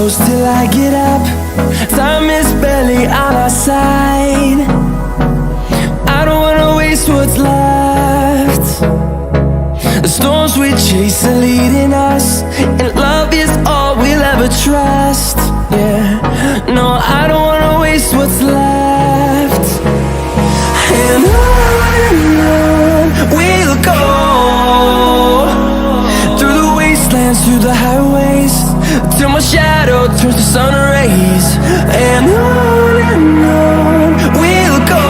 close till I get up. Time is barely on our side. I don't wanna waste what's left. The storms we chase are leading us, and love is all we'll ever trust. Yeah, no, I don't wanna waste what's left. And on we'll go, through the wastelands, through the highways, till my shadow turns to sun rays. And on we'll go,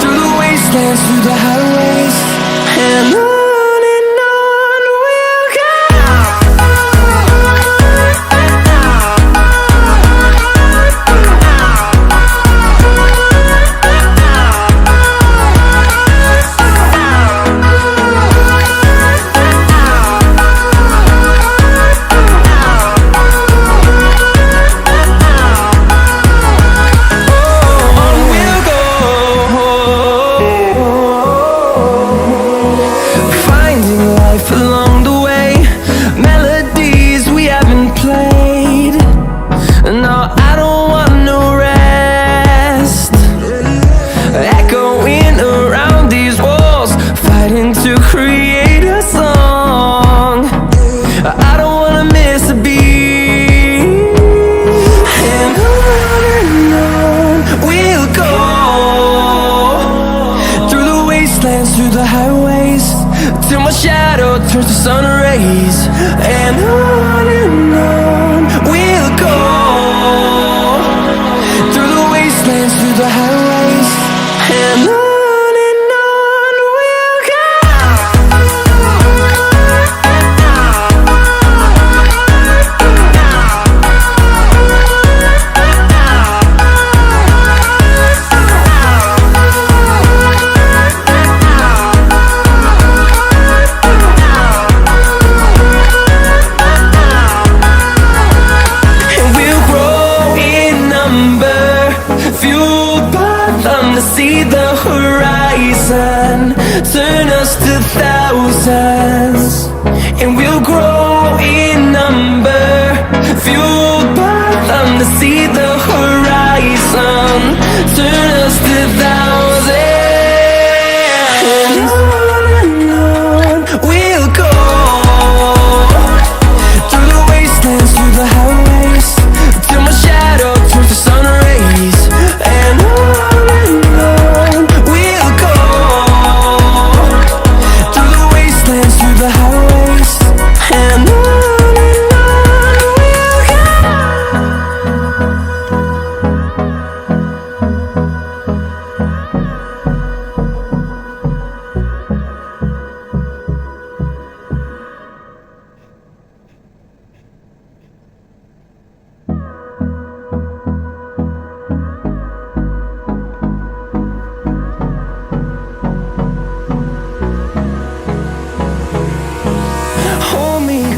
through the wastelands, through the highways, and on we'll go. Through the highways, till my shadow turns to sun rays. And on we'll go, through the wastelands, through the highways, and on we'll go. See the horizon, turn us to thousands, and we'll grow in number, fueled by them. To see the horizon, turn us to thousands, and on we'll go, through the wastelands, through the highways, till my shadow turns to sun rays. And on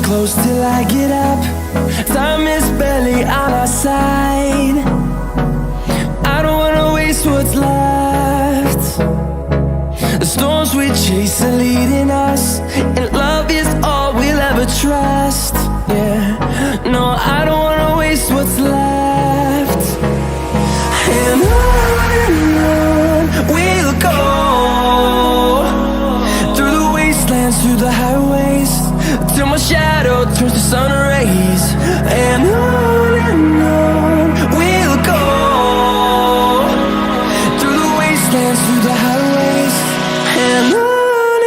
close till I get up. Time is barely on our side. I don't wanna waste what's left. The storms we chase are leading us, and love is all we'll ever trust. Yeah, no, I don't wanna waste what's left. And on we'll go, through the wastelands, through the highways, till my shadow turns to sun rays. And on we'll go, through the wastelands, through the highways, and on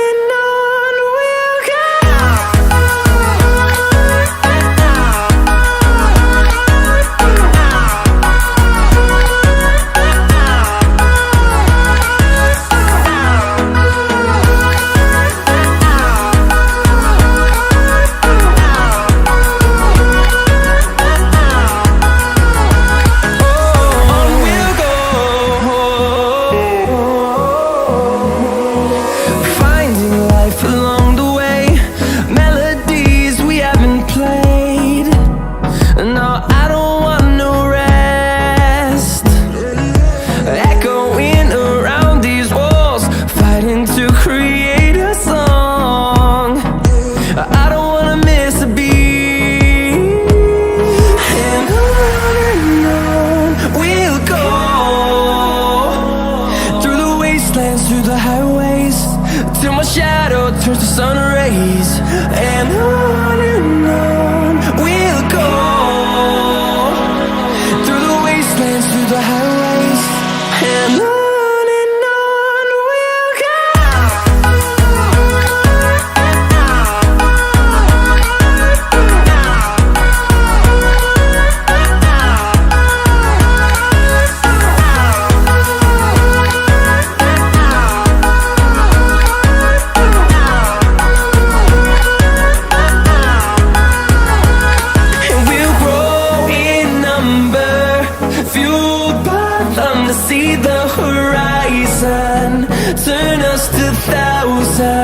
we'll go. turns to sun rays, and on we'll go, through the wastelands, through the highways, and on we'll go. See the horizon, turn us to thousands.